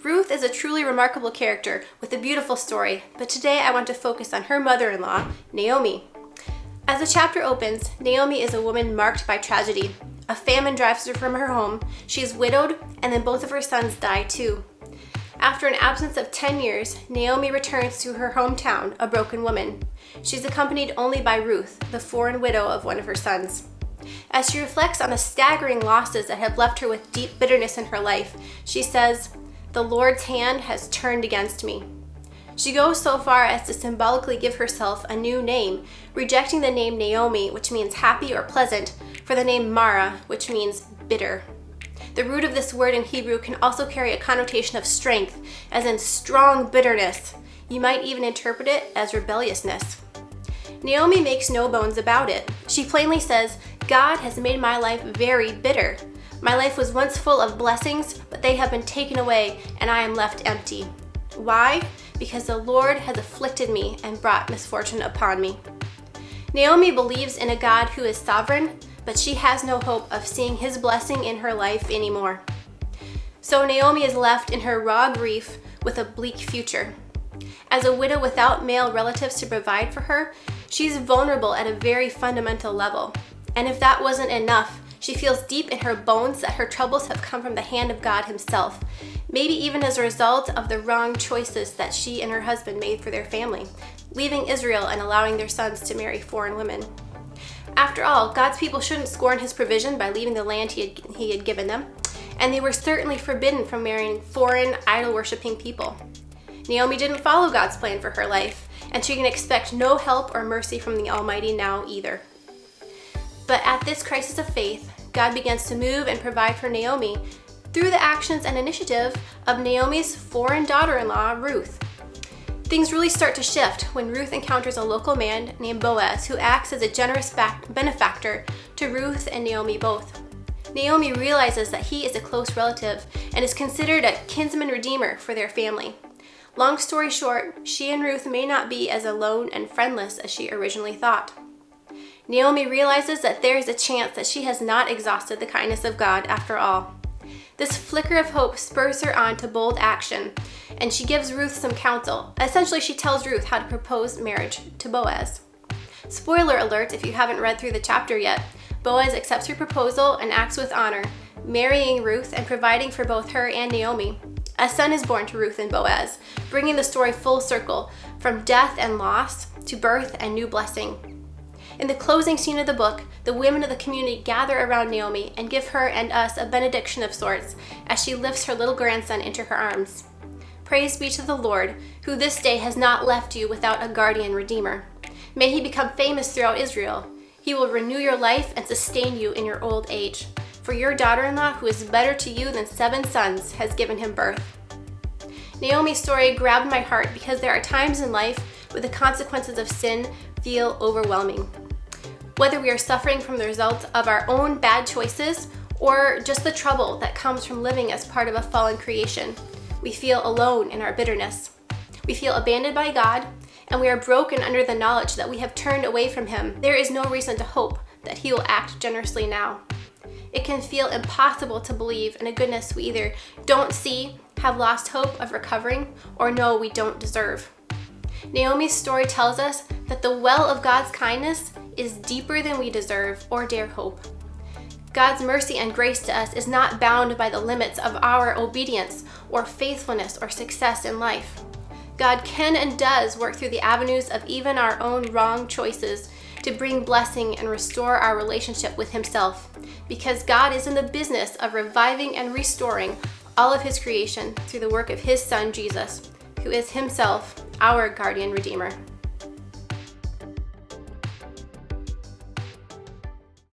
Ruth is a truly remarkable character with a beautiful story, but today I want to focus on her mother-in-law, Naomi. As the chapter opens, Naomi is a woman marked by tragedy. A famine drives her from her home, she is widowed, and then both of her sons die too. After an absence of 10 years, Naomi returns to her hometown, a broken woman. She's accompanied only by Ruth, the foreign widow of one of her sons. As she reflects on the staggering losses that have left her with deep bitterness in her life, she says, "The Lord's hand has turned against me." She goes so far as to symbolically give herself a new name, rejecting the name Naomi, which means happy or pleasant, for the name Mara, which means bitter. The root of this word in Hebrew can also carry a connotation of strength, as in strong bitterness. You might even interpret it as rebelliousness. Naomi makes no bones about it. She plainly says, "God has made my life very bitter. My life was once full of blessings, but they have been taken away, and I am left empty." Why? Because the Lord has afflicted me and brought misfortune upon me. Naomi believes in a God who is sovereign, but she has no hope of seeing his blessing in her life anymore. So Naomi is left in her raw grief with a bleak future. As a widow without male relatives to provide for her, she's vulnerable at a very fundamental level. And if that wasn't enough, she feels deep in her bones that her troubles have come from the hand of God himself, maybe even as a result of the wrong choices that she and her husband made for their family, leaving Israel and allowing their sons to marry foreign women. After all, God's people shouldn't scorn his provision by leaving the land he had given them, and they were certainly forbidden from marrying foreign, idol-worshiping people. Naomi didn't follow God's plan for her life, and she can expect no help or mercy from the Almighty now either. But at this crisis of faith, God begins to move and provide for Naomi through the actions and initiative of Naomi's foreign daughter-in-law, Ruth. Things really start to shift when Ruth encounters a local man named Boaz who acts as a generous benefactor to Ruth and Naomi both. Naomi realizes that he is a close relative and is considered a kinsman redeemer for their family. Long story short, she and Ruth may not be as alone and friendless as she originally thought. Naomi realizes that there is a chance that she has not exhausted the kindness of God after all. This flicker of hope spurs her on to bold action, and she gives Ruth some counsel. Essentially, she tells Ruth how to propose marriage to Boaz. Spoiler alert if you haven't read through the chapter yet, Boaz accepts her proposal and acts with honor, marrying Ruth and providing for both her and Naomi. A son is born to Ruth and Boaz, bringing the story full circle, from death and loss to birth and new blessing. In the closing scene of the book, the women of the community gather around Naomi and give her and us a benediction of sorts as she lifts her little grandson into her arms. Praise be to the Lord, who this day has not left you without a guardian redeemer. May he become famous throughout Israel. He will renew your life and sustain you in your old age. For your daughter-in-law, who is better to you than 7 sons, has given him birth. Naomi's story grabbed my heart because there are times in life where the consequences of sin feel overwhelming. Whether we are suffering from the results of our own bad choices or just the trouble that comes from living as part of a fallen creation, we feel alone in our bitterness. We feel abandoned by God, and we are broken under the knowledge that we have turned away from him. There is no reason to hope that he will act generously now. It can feel impossible to believe in a goodness we either don't see, have lost hope of recovering, or know we don't deserve. Naomi's story tells us that the well of God's kindness is deeper than we deserve or dare hope. God's mercy and grace to us is not bound by the limits of our obedience or faithfulness or success in life. God can and does work through the avenues of even our own wrong choices to bring blessing and restore our relationship with himself, because God is in the business of reviving and restoring all of his creation through the work of his son Jesus, who is himself our guardian redeemer.